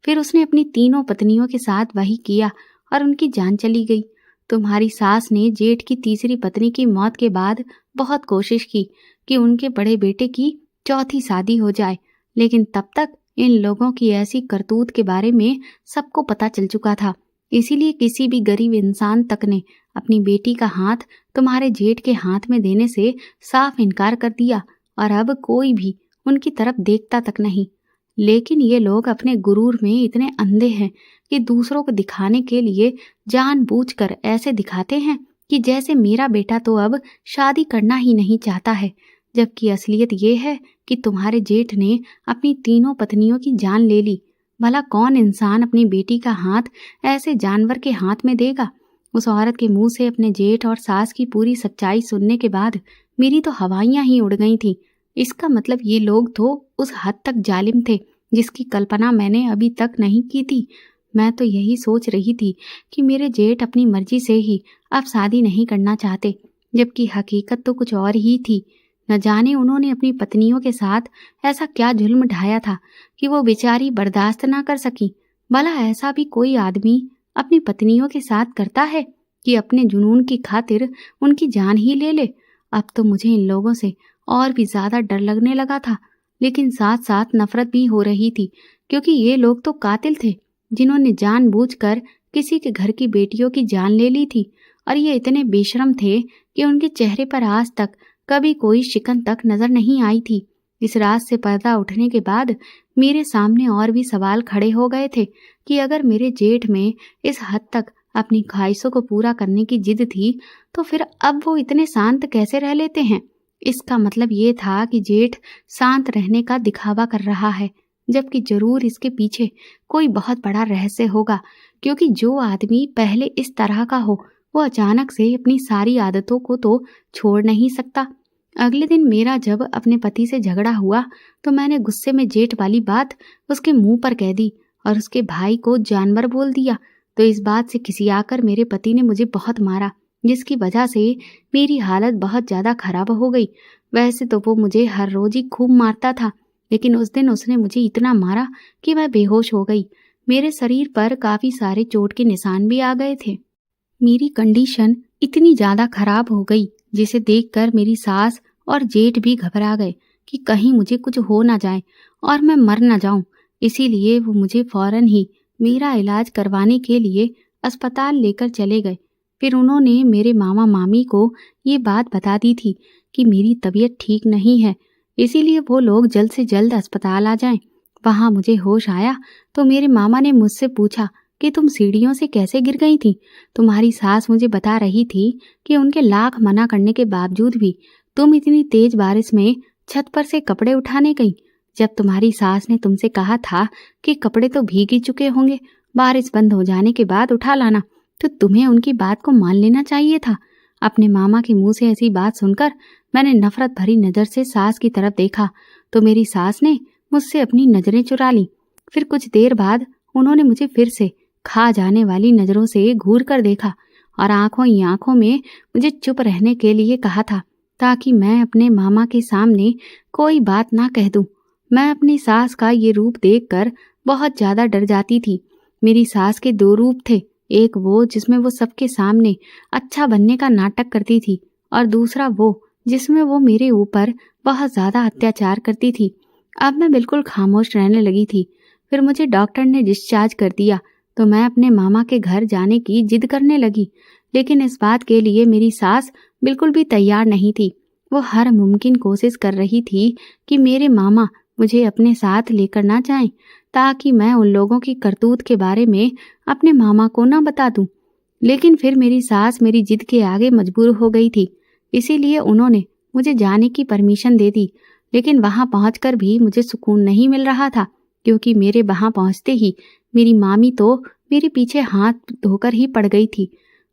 फिर उसने अपनी तीनों पत्नियों के साथ वही किया और उनकी जान चली गई। तुम्हारी सास ने जेठ की तीसरी पत्नी की मौत के बाद बहुत कोशिश की कि उनके बड़े बेटे की चौथी शादी हो जाए, लेकिन तब तक इन लोगों की ऐसी करतूत के बारे में सबको पता चल चुका था। इसीलिए किसी भी गरीब इंसान तक ने अपनी बेटी का हाथ तुम्हारे जेठ के हाथ में देने से साफ इनकार कर दिया और अब कोई भी उनकी तरफ देखता तक नहीं। लेकिन ये लोग अपने गुरूर में इतने अंधे हैं कि दूसरों को दिखाने के लिए जानबूझकर ऐसे दिखाते हैं कि जैसे मेरा बेटा तो अब शादी करना ही नहीं चाहता है, जबकि असलियत ये है कि तुम्हारे जेठ ने अपनी तीनों पत्नियों की जान ले ली। भला कौन इंसान अपनी बेटी का हाथ ऐसे जानवर के हाथ में देगा? उस औरत के मुंह से अपने जेठ और सास की पूरी सच्चाई सुनने के बाद मेरी तो हवाइयां ही उड़ गई थी। इसका मतलब ये लोग तो उस हद तक जालिम थे जिसकी कल्पना मैंने अभी तक नहीं की थी। मैं तो यही सोच रही थी कि मेरे जेठ अपनी मर्जी से ही अब शादी नहीं करना चाहते, जबकि हकीकत तो कुछ और ही थी। न जाने उन्होंने अपनी पत्नियों के साथ ऐसा क्या जुल्म ढाया था कि वो बेचारी बर्दाश्त ना कर सकी। भला ऐसा भी कोई आदमी अपनी पत्नियों के साथ करता है कि अपने जुनून की खातिर उनकी जान ही ले ले? अब तो मुझे इन लोगों से और भी ज्यादा डर लगने लगा था, लेकिन साथ साथ नफरत भी हो रही थी, क्योंकि ये लोग तो कातिल थे जिन्होंने जानबूझकर किसी के घर की बेटियों की जान ले ली थी। और ये इतने बेशरम थे कि उनके चेहरे पर आज तक कभी कोई शिकन तक नजर नहीं आई थी। इस रात से पर्दा उठने के बाद मेरे सामने और भी सवाल खड़े हो गए थे कि अगर मेरे जेठ में इस हद तक अपनी ख्वाहिशों को पूरा करने की जिद थी, तो फिर अब वो इतने शांत कैसे रह लेते हैं? इसका मतलब ये था कि जेठ शांत रहने का दिखावा कर रहा है, जबकि जरूर इसके पीछे कोई बहुत बड़ा रहस्य होगा, क्योंकि जो आदमी पहले इस तरह का हो वो अचानक से अपनी सारी आदतों को तो छोड़ नहीं सकता। अगले दिन मेरा जब अपने पति से झगड़ा हुआ तो मैंने गुस्से में जेठ वाली बात उसके मुंह पर कह दी और उसके भाई को जानवर बोल दिया। तो इस बात से खिसियाकर मेरे पति ने मुझे बहुत मारा जिसकी वजह से मेरी हालत बहुत ज़्यादा खराब हो गई। वैसे तो वो मुझे हर रोज़ ही खूब मारता था, लेकिन उस दिन उसने मुझे इतना मारा कि मैं बेहोश हो गई। मेरे शरीर पर काफ़ी सारे चोट के निशान भी आ गए थे। मेरी कंडीशन इतनी ज़्यादा खराब हो गई जिसे देखकर मेरी सास और जेठ भी घबरा गए कि कहीं मुझे कुछ हो ना जाए और मैं मर ना जाऊं। इसीलिए वो मुझे फौरन ही मेरा इलाज करवाने के लिए अस्पताल लेकर चले गए। फिर उन्होंने मेरे मामा मामी को ये बात बता दी थी कि मेरी तबीयत ठीक नहीं है, इसीलिए वो लोग जल्द से जल्द अस्पताल आ जाएं। वहाँ मुझे होश आया तो मेरे मामा ने मुझसे पूछा कि तुम सीढ़ियों से कैसे गिर गई थी। तुम्हारी सास मुझे बता रही थी कि उनके लाख मना करने के बावजूद भी तुम इतनी तेज बारिश में छत पर से कपड़े उठाने गई। जब तुम्हारी सास ने तुमसे कहा था कि कपड़े तो भीग ही चुके होंगे, बारिश बंद हो जाने के बाद उठा लाना, तो तुम्हें उनकी बात को मान लेना चाहिए था। अपने मामा के मुंह से ऐसी बात सुनकर मैंने नफरत भरी नजर से सास की तरफ देखा तो मेरी सास ने मुझसे अपनी नजरें चुरा ली। फिर कुछ देर बाद उन्होंने मुझे फिर से खा जाने वाली नजरों से घूर कर देखा और आंखों ही आंखों में मुझे चुप रहने के लिए कहा था ताकि मैं अपने मामा के सामने कोई बात ना कह दूं। मैं अपनी सास का ये रूप देखकर बहुत ज्यादा डर जाती थी। मेरी सास के दो रूप थे, एक वो जिसमें वो सबके सामने अच्छा बनने का नाटक करती थी और दूसरा वो जिसमें वो मेरे ऊपर बहुत ज्यादा अत्याचार करती थी। अब मैं बिल्कुल खामोश रहने लगी थी। फिर मुझे डॉक्टर ने डिस्चार्ज कर दिया तो मैं अपने मामा के घर जाने की जिद करने लगी, लेकिन इस बात के लिए मेरी सास बिल्कुल भी तैयार नहीं थी। वो हर मुमकिन कोशिश कर रही थी कि मेरे मामा मुझे अपने साथ लेकर ना जाएं, ताकि मैं उन लोगों की करतूत के बारे में अपने मामा को ना बता दूं। लेकिन फिर मेरी सास मेरी जिद के आगे मजबूर हो गई थी, इसीलिए उन्होंने मुझे जाने की परमिशन दे दी। लेकिन वहां पहुंचकर भी मुझे सुकून नहीं मिल रहा था, क्योंकि मेरे वहां पहुंचते ही मेरी मामी तो मेरे पीछे हाथ धोकर ही पड़ गई थी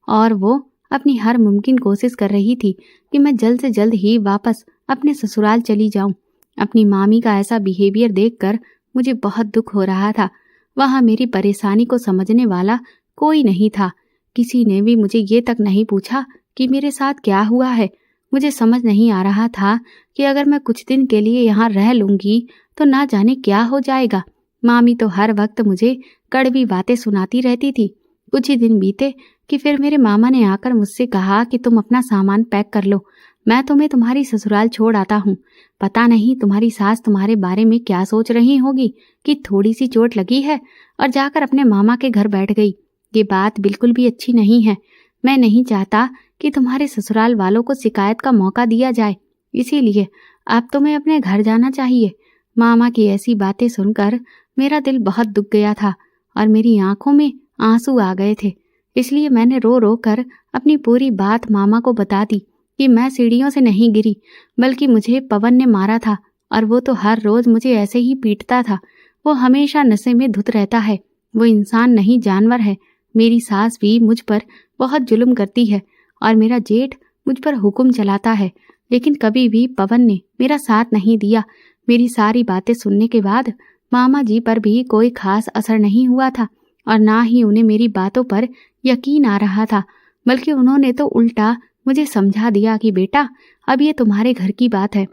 और वो अपनी हर मुमकिन कोशिश कर रही थी कि मैं जल्द से जल्द ही वापस अपने ससुराल चली जाऊं। अपनी मामी का ऐसा बिहेवियर देखकर मुझे बहुत दुख हो रहा था। वहां मेरी परेशानी को समझने वाला कोई नहीं था। किसी ने भी मुझे ये तक नहीं पूछा कि मेरे साथ क्या हुआ है। मुझे समझ नहीं आ रहा था कि अगर मैं कुछ दिन के लिए यहाँ रह लूंगी तो ना जाने क्या हो जाएगा। मामी तो हर वक्त मुझे कड़वी बातें सुनाती रहती थी। कुछ ही दिन बीते कि फिर मेरे मामा ने आकर मुझसे कहा कि तुम अपना सामान पैक कर लो, मैं तुम्हें तुम्हारी ससुराल छोड़ आता हूँ। पता नहीं तुम्हारी सास तुम्हारे बारे में क्या सोच रही होगी कि थोड़ी सी चोट लगी है और जाकर अपने मामा के घर बैठ गई। ये बात बिल्कुल भी अच्छी नहीं है। मैं नहीं चाहता कि तुम्हारे ससुराल वालों को शिकायत का मौका दिया जाए, इसीलिए अब तुम्हें अपने घर जाना चाहिए। मामा की ऐसी बातें सुनकर मेरा दिल बहुत दुख गया था और मेरी आंखों में आंसू आ गए थे। इसलिए मैंने रो रो कर अपनी पूरी बात मामा को बता दी कि मैं सीढ़ियों से नहीं गिरी, बल्कि मुझे पवन ने मारा था और वो तो हर रोज मुझे ऐसे ही पीटता था। वो हमेशा नशे में धुत रहता है। वो इंसान नहीं जानवर है। मेरी सास भी मुझ पर बहुत जुल्म करती है और मेरा जेठ मुझ पर हुक्म चलाता है, लेकिन कभी भी पवन ने मेरा साथ नहीं दिया। मेरी सारी बातें सुनने के बाद मामा जी पर भी कोई खास असर नहीं हुआ था और ना ही उन्हें मेरी बातों पर यकीन आ रहा था, बल्कि उन्होंने तो उल्टा मुझे समझा दिया कि बेटा, अब ये तुम्हारे घर की बात है।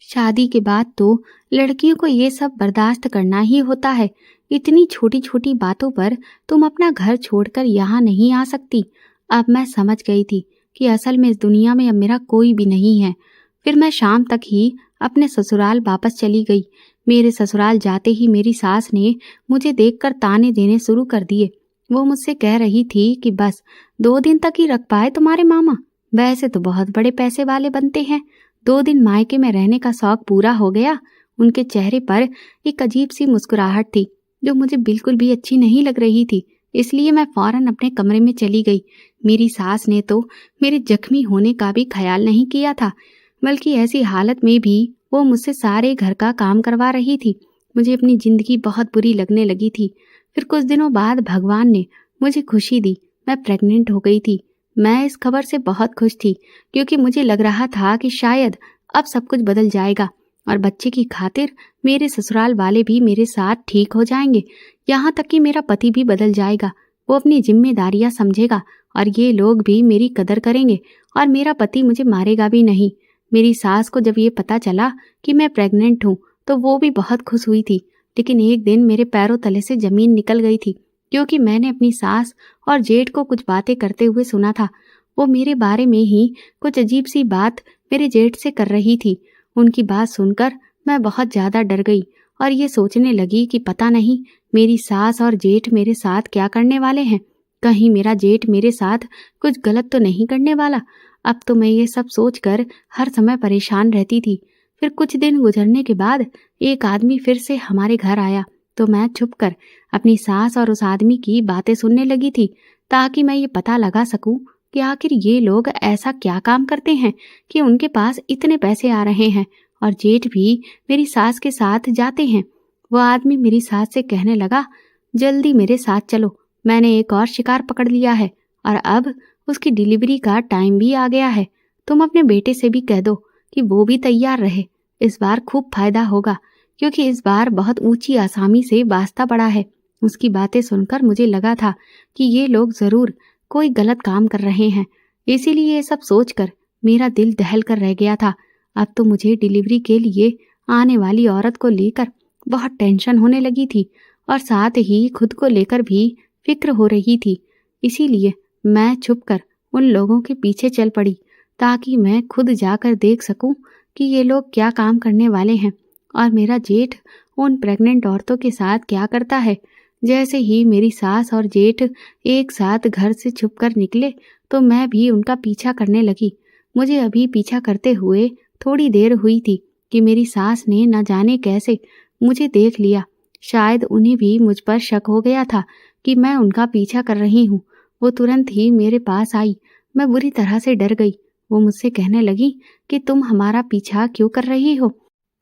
शादी के बाद तो लड़कियों को ये सब बर्दाश्त करना ही होता है। इतनी छोटी छोटी बातों पर तुम अपना घर छोड़कर यहाँ नहीं आ सकती। अब मैं समझ गई थी कि असल में इस दुनिया में अब मेरा कोई भी नहीं है। फिर मैं शाम तक ही अपने ससुराल वापस चली गई। मेरे ससुराल जाते ही मेरी सास ने मुझे देखकर ताने देने शुरू कर दिए। वो मुझसे कह रही थी कि बस 2 दिन तक ही रख पाए तुम्हारे मामा, वैसे तो बहुत बड़े पैसे वाले बनते हैं। 2 दिन मायके में रहने का शौक पूरा हो गया। उनके चेहरे पर एक अजीब सी मुस्कुराहट थी जो मुझे बिल्कुल भी अच्छी नहीं लग रही थी, इसलिए मैं फौरन अपने कमरे में चली गई। मेरी सास ने तो मेरे जख्मी होने का भी ख्याल नहीं किया था, बल्कि ऐसी हालत में भी वो मुझसे सारे घर का काम करवा रही थी। मुझे अपनी जिंदगी बहुत बुरी लगने लगी थी। फिर कुछ दिनों बाद भगवान ने मुझे खुशी दी। मैं प्रेग्नेंट हो गई थी। मैं इस खबर से बहुत खुश थी, क्योंकि मुझे लग रहा था कि शायद अब सब कुछ बदल जाएगा और बच्चे की खातिर मेरे ससुराल वाले भी मेरे साथ ठीक हो जाएंगे। यहाँ तक कि मेरा पति भी बदल जाएगा। वो अपनी जिम्मेदारियां समझेगा और ये लोग भी मेरी कदर करेंगे और मेरा पति मुझे मारेगा भी नहीं। मेरी सास को जब ये पता चला कि मैं प्रेग्नेंट हूँ तो वो भी बहुत खुश हुई थी, लेकिन एक दिन मेरे पैरों तले से जमीन निकल गई थी, क्योंकि मैंने अपनी सास और जेठ को कुछ बातें करते हुए सुना था। वो मेरे बारे में ही कुछ अजीब सी बात मेरे जेठ से कर रही थी। उनकी बात सुनकर मैं बहुत ज्यादा डर गई और ये सोचने लगी कि पता नहीं मेरी सास और जेठ मेरे साथ क्या करने वाले हैं। कहीं मेरा जेठ मेरे साथ कुछ गलत तो नहीं करने वाला। अब तो मैं ये सब सोचकर हर समय परेशान रहती थी। फिर कुछ दिन गुजरने के बाद एक आदमी फिर से हमारे घर आया तो मैं छुपकर अपनी सास और उस आदमी की बातें सुनने लगी थी, ताकि मैं ये पता लगा सकूं कि आखिर ये लोग ऐसा क्या काम करते हैं कि उनके पास इतने पैसे आ रहे हैं और जेठ भी मेरी सास के साथ जाते हैं। वो आदमी मेरी सास से कहने लगा, जल्दी मेरे साथ चलो, मैंने एक और शिकार पकड़ लिया है और अब उसकी डिलीवरी का टाइम भी आ गया है। तुम अपने बेटे से भी कह दो कि वो भी तैयार रहे। इस बार खूब फायदा होगा, क्योंकि इस बार बहुत ऊंची आसामी से वास्ता पड़ा है। उसकी बातें सुनकर मुझे लगा था कि ये लोग जरूर कोई गलत काम कर रहे हैं, इसीलिए ये सब सोचकर मेरा दिल दहल कर रह गया था। अब तो मुझे डिलीवरी के लिए आने वाली औरत को लेकर बहुत टेंशन होने लगी थी और साथ ही खुद को लेकर भी फिक्र हो रही थी। इसीलिए मैं छुपकर उन लोगों के पीछे चल पड़ी, ताकि मैं खुद जाकर देख सकूं कि ये लोग क्या काम करने वाले हैं और मेरा जेठ उन प्रेग्नेंट औरतों के साथ क्या करता है। जैसे ही मेरी सास और जेठ एक साथ घर से छुपकर निकले तो मैं भी उनका पीछा करने लगी। मुझे अभी पीछा करते हुए थोड़ी देर हुई थी कि मेरी सास ने न जाने कैसे मुझे देख लिया। शायद उन्हें भी मुझ पर शक हो गया था कि मैं उनका पीछा कर रही हूँ। वो तुरंत ही मेरे पास आई। मैं बुरी तरह से डर गई। वो मुझसे कहने लगी कि तुम हमारा पीछा क्यों कर रही हो,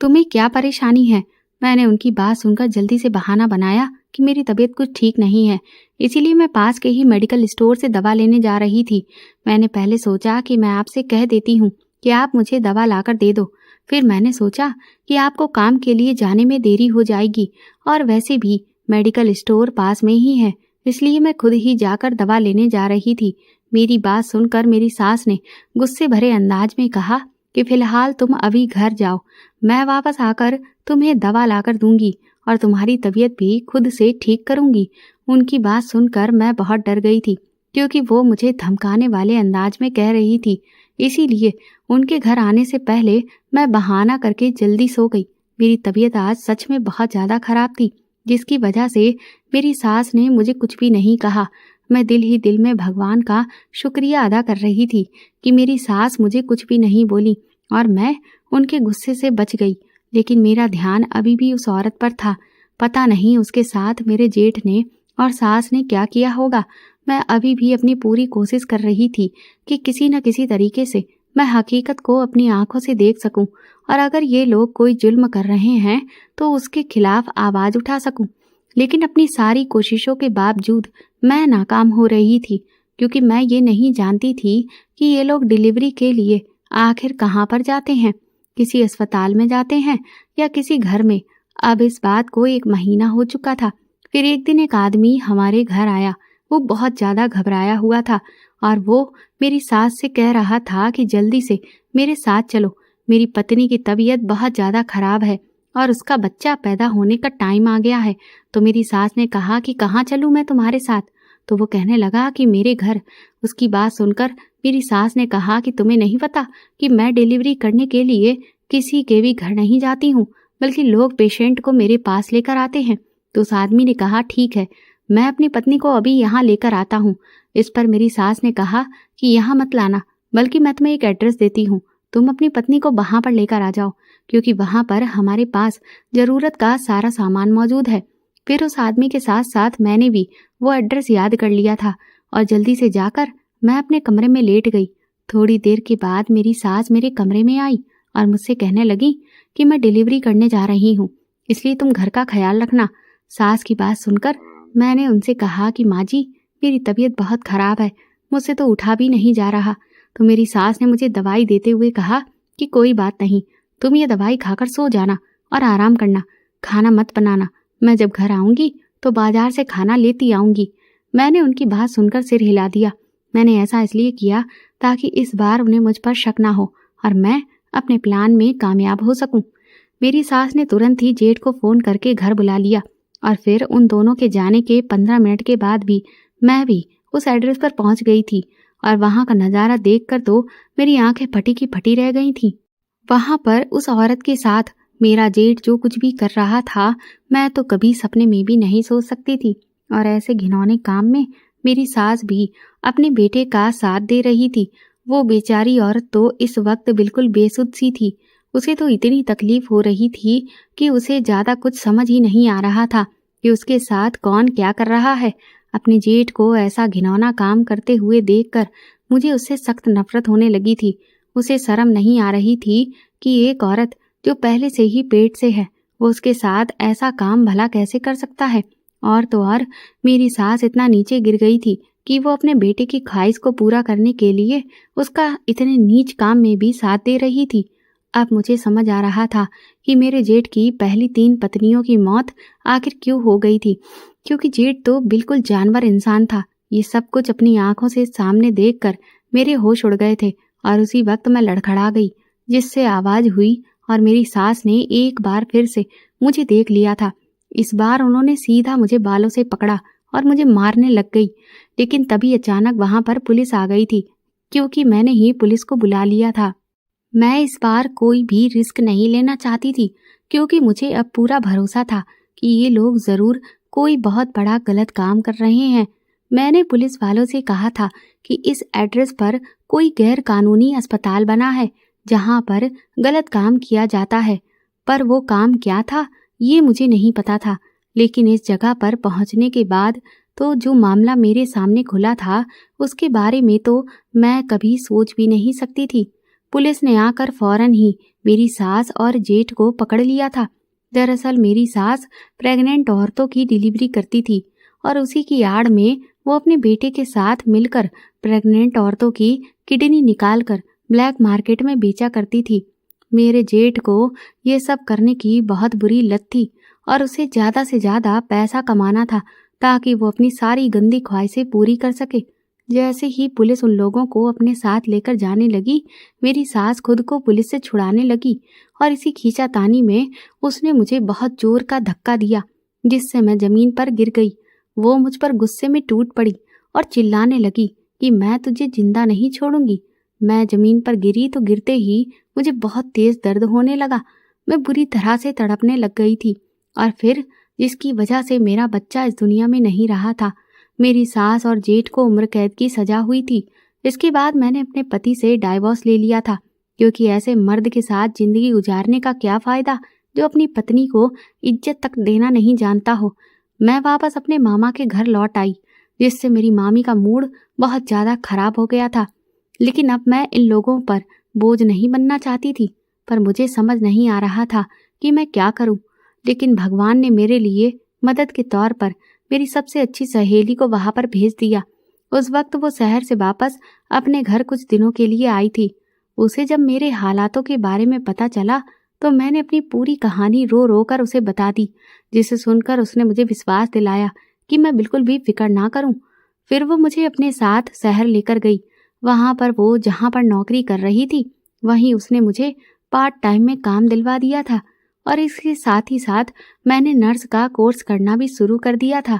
तुम्हें क्या परेशानी है। मैंने उनकी बात सुनकर जल्दी से बहाना बनाया कि मेरी तबीयत कुछ ठीक नहीं है, इसीलिए मैं पास के ही मेडिकल स्टोर से दवा लेने जा रही थी। मैंने पहले सोचा कि मैं आपसे कह देती हूँ कि आप मुझे दवा लाकर दे दो। फिर मैंने सोचा कि आपको काम के लिए जाने में देरी हो जाएगी और वैसे भी मेडिकल स्टोर पास में ही है, इसलिए मैं खुद ही जाकर दवा लेने जा रही थी। मेरी बात सुनकर मेरी सास ने गुस्से भरे अंदाज में कहा कि फिलहाल तुम अभी घर जाओ, मैं वापस आकर तुम्हें दवा लाकर दूंगी और तुम्हारी तबीयत भी खुद से ठीक करूंगी। उनकी बात सुनकर मैं बहुत डर गई थी, क्योंकि वो मुझे धमकाने वाले अंदाज में कह रही थी। इसीलिए उनके घर आने से पहले मैं बहाना करके जल्दी सो गई। मेरी तबीयत आज सच में बहुत ज़्यादा खराब थी, जिसकी वजह से मेरी सास ने मुझे कुछ भी नहीं कहा। मैं दिल ही दिल में भगवान का शुक्रिया अदा कर रही थी कि मेरी सास मुझे कुछ भी नहीं बोली और मैं उनके गुस्से से बच गई। लेकिन मेरा ध्यान अभी भी उस औरत पर था। पता नहीं उसके साथ मेरे जेठ ने और सास ने क्या किया होगा। मैं अभी भी अपनी पूरी कोशिश कर रही थी कि किसी न किसी तरीके से मैं हकीकत को अपनी आंखों से देख सकूं और अगर ये लोग कोई जुल्म कर रहे हैं तो उसके खिलाफ आवाज उठा सकूं। लेकिन अपनी सारी कोशिशों के बावजूद मैं नाकाम हो रही थी, क्योंकि मैं ये नहीं जानती थी कि ये लोग डिलीवरी के लिए आखिर कहाँ पर जाते हैं, किसी अस्पताल में जाते हैं या किसी घर में। अब इस बात को 1 महीना हो चुका था। फिर एक दिन एक आदमी हमारे घर आया। वो बहुत ज्यादा घबराया हुआ था और वो मेरी सास से कह रहा था कि जल्दी से मेरे साथ चलो, मेरी पत्नी की तबीयत बहुत ज्यादा खराब है और उसका बच्चा पैदा होने का टाइम आ गया है। तो मेरी सास ने कहा कि कहाँ चलूं मैं तुम्हारे साथ। तो वो कहने लगा कि मेरे घर। उसकी बात सुनकर मेरी सास ने कहा कि तुम्हें नहीं पता कि मैं डिलीवरी करने के लिए किसी के भी घर नहीं जाती हूँ, बल्कि लोग पेशेंट को मेरे पास लेकर आते हैं। तो उस आदमी ने कहा, ठीक है, मैं अपनी पत्नी को अभी यहाँ लेकर आता हूँ। इस पर मेरी सास ने कहा कि यहाँ मत लाना, बल्कि मैं तुम्हें एक एड्रेस देती हूँ, तुम अपनी पत्नी को वहाँ पर लेकर आ जाओ, क्योंकि वहाँ पर हमारे पास जरूरत का सारा सामान मौजूद है। फिर उस आदमी के साथ साथ मैंने भी वो एड्रेस याद कर लिया था और जल्दी से जाकर मैं अपने कमरे में लेट गई। थोड़ी देर के बाद मेरी सास मेरे कमरे में आई और मुझसे कहने लगी कि मैं डिलीवरी करने जा रही हूँ, इसलिए तुम घर का ख्याल रखना। सास की बात सुनकर मैंने उनसे कहा कि माँ जी, मेरी तबीयत बहुत खराब है, मुझसे तो उठा भी नहीं जा रहा। तो मेरी सास ने मुझे दवाई देते हुए कहा कि कोई बात नहीं, तुम ये दवाई खाकर सो जाना और आराम करना, खाना मत बनाना। मैं जब घर आऊंगी तो बाजार से खाना लेती आऊंगी। मैंने उनकी बात सुनकर सिर हिला दिया। मैंने ऐसा इसलिए किया ताकि इस बार उन्हें मुझ पर शक ना हो और मैं अपने प्लान में कामयाब हो सकूं। मेरी सास ने तुरंत ही जेठ को फ़ोन करके घर बुला लिया और फिर उन दोनों के जाने के 15 मिनट के बाद भी मैं भी उस एड्रेस पर पहुंच गई थी और वहां का नज़ारा देखकर तो मेरी आंखें फटी की फटी रह गई थीं। वहां पर उस औरत के साथ मेरा जेठ जो कुछ भी कर रहा था, मैं तो कभी सपने में भी नहीं सोच सकती थी। और ऐसे घिनौने काम में मेरी सास भी अपने बेटे का साथ दे रही थी। वो बेचारी औरत तो इस वक्त बिल्कुल बेसुध सी थी। उसे तो इतनी तकलीफ हो रही थी कि उसे ज़्यादा कुछ समझ ही नहीं आ रहा था कि उसके साथ कौन क्या कर रहा है। अपने जेठ को ऐसा घिनौना काम करते हुए देखकर मुझे उससे सख्त नफरत होने लगी थी। उसे शर्म नहीं आ रही थी कि एक औरत जो पहले से ही पेट से है, वो उसके साथ ऐसा काम भला कैसे कर सकता है। और तो और मेरी सास इतना नीचे गिर गई थी कि वो अपने बेटे की ख्वाहिश को पूरा करने के लिए उसका इतने नीच काम में भी साथ दे रही थी। अब मुझे समझ आ रहा था कि मेरे जेठ की पहली 3 पत्नियों की मौत आखिर क्यों हो गई थी, क्योंकि जेठ तो बिल्कुल जानवर इंसान था। ये सब कुछ अपनी आंखों से सामने देखकर मेरे होश उड़ गए थे और उसी वक्त मैं लड़खड़ा गई, जिससे आवाज हुई और मेरी सास ने एक बार फिर से मुझे देख लिया था। इस बार उन्होंने सीधा मुझे बालों से पकड़ा और मुझे मारने लग गई। लेकिन तभी अचानक वहां पर पुलिस आ गई थी, क्योंकि मैंने ही पुलिस को बुला लिया था। मैं इस बार कोई भी रिस्क नहीं लेना चाहती थी, क्योंकि मुझे अब पूरा भरोसा था कि ये लोग जरूर कोई बहुत बड़ा गलत काम कर रहे हैं। मैंने पुलिस वालों से कहा था कि इस एड्रेस पर कोई गैर कानूनी अस्पताल बना है जहां पर गलत काम किया जाता है, पर वो काम क्या था ये मुझे नहीं पता था। लेकिन इस जगह पर पहुंचने के बाद तो जो मामला मेरे सामने खुला था, उसके बारे में तो मैं कभी सोच भी नहीं सकती थी। पुलिस ने आकर फौरन ही मेरी सास और जेठ को पकड़ लिया था। दरअसल मेरी सास प्रेग्नेंट औरतों की डिलीवरी करती थी और उसी की आड़ में वो अपने बेटे के साथ मिलकर प्रेग्नेंट औरतों की किडनी निकालकर ब्लैक मार्केट में बेचा करती थी। मेरे जेठ को ये सब करने की बहुत बुरी लत थी और उसे ज़्यादा से ज़्यादा पैसा कमाना था ताकि वो अपनी सारी गंदी ख्वाहिशें पूरी कर सके। जैसे ही पुलिस उन लोगों को अपने साथ लेकर जाने लगी, मेरी सास खुद को पुलिस से छुड़ाने लगी और इसी खींचातानी में उसने मुझे बहुत जोर का धक्का दिया, जिससे मैं ज़मीन पर गिर गई। वो मुझ पर गुस्से में टूट पड़ी और चिल्लाने लगी कि मैं तुझे जिंदा नहीं छोड़ूंगी। मैं ज़मीन पर गिरी तो गिरते ही मुझे बहुत तेज़ दर्द होने लगा। मैं बुरी तरह से तड़पने लग गई थी और फिर जिसकी वजह से मेरा बच्चा इस दुनिया में नहीं रहा था। मेरी सास और जेठ को उम्र कैद की सजा हुई थी। इसके बाद मैंने अपने पति से डाइवोर्स ले लिया था, क्योंकि ऐसे मर्द के साथ जिंदगी गुजारने का क्या फ़ायदा जो अपनी पत्नी को इज्जत तक देना नहीं जानता हो। मैं वापस अपने मामा के घर लौट आई, जिससे मेरी मामी का मूड बहुत ज़्यादा खराब हो गया था। लेकिन अब मैं इन लोगों पर बोझ नहीं बनना चाहती थी, पर मुझे समझ नहीं आ रहा था कि मैं क्या करूं। लेकिन भगवान ने मेरे लिए मदद के तौर पर मेरी सबसे अच्छी सहेली को वहां पर भेज दिया। उस वक्त वो शहर से वापस अपने घर कुछ दिनों के लिए आई थी। उसे जब मेरे हालातों के बारे में पता चला तो मैंने अपनी पूरी कहानी रो रो कर उसे बता दी, जिसे सुनकर उसने मुझे विश्वास दिलाया कि मैं बिल्कुल भी फिक्र ना करूं। फिर वो मुझे अपने साथ शहर लेकर गई। वहां पर वो जहां पर नौकरी कर रही थी, वहीं उसने मुझे पार्ट टाइम में काम दिलवा दिया था और इसके साथ ही साथ मैंने नर्स का कोर्स करना भी शुरू कर दिया था।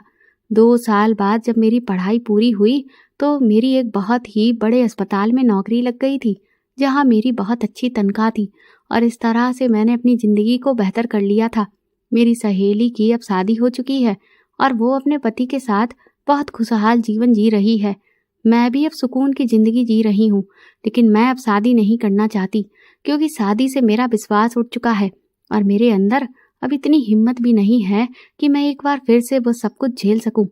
2 साल बाद जब मेरी पढ़ाई पूरी हुई तो मेरी एक बहुत ही बड़े अस्पताल में नौकरी लग गई थी, जहां मेरी बहुत अच्छी तनख्वाह थी और इस तरह से मैंने अपनी ज़िंदगी को बेहतर कर लिया था। मेरी सहेली की अब शादी हो चुकी है और वो अपने पति के साथ बहुत खुशहाल जीवन जी रही है। मैं भी अब सुकून की ज़िंदगी जी रही हूँ, लेकिन मैं अब शादी नहीं करना चाहती, क्योंकि शादी से मेरा विश्वास उठ चुका है और मेरे अंदर अब इतनी हिम्मत भी नहीं है कि मैं एक बार फिर से वो सब कुछ झेल सकूं।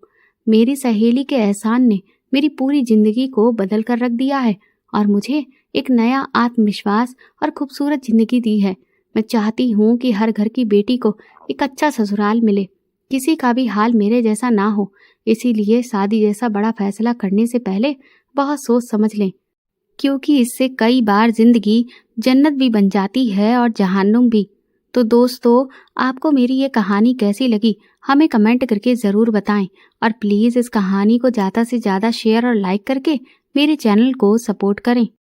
मेरी सहेली के एहसान ने मेरी पूरी ज़िंदगी को बदल कर रख दिया है और मुझे एक नया आत्मविश्वास और खूबसूरत ज़िंदगी दी है। मैं चाहती हूँ कि हर घर की बेटी को एक अच्छा ससुराल मिले, किसी का भी हाल मेरे जैसा ना हो। इसीलिए शादी जैसा बड़ा फैसला करने से पहले बहुत सोच समझ लें, क्योंकि इससे कई बार जिंदगी जन्नत भी बन जाती है और जहन्नुम भी। तो दोस्तों, आपको मेरी ये कहानी कैसी लगी हमें कमेंट करके ज़रूर बताएं और प्लीज़ इस कहानी को ज़्यादा से ज़्यादा शेयर और लाइक करके मेरे चैनल को सपोर्ट करें।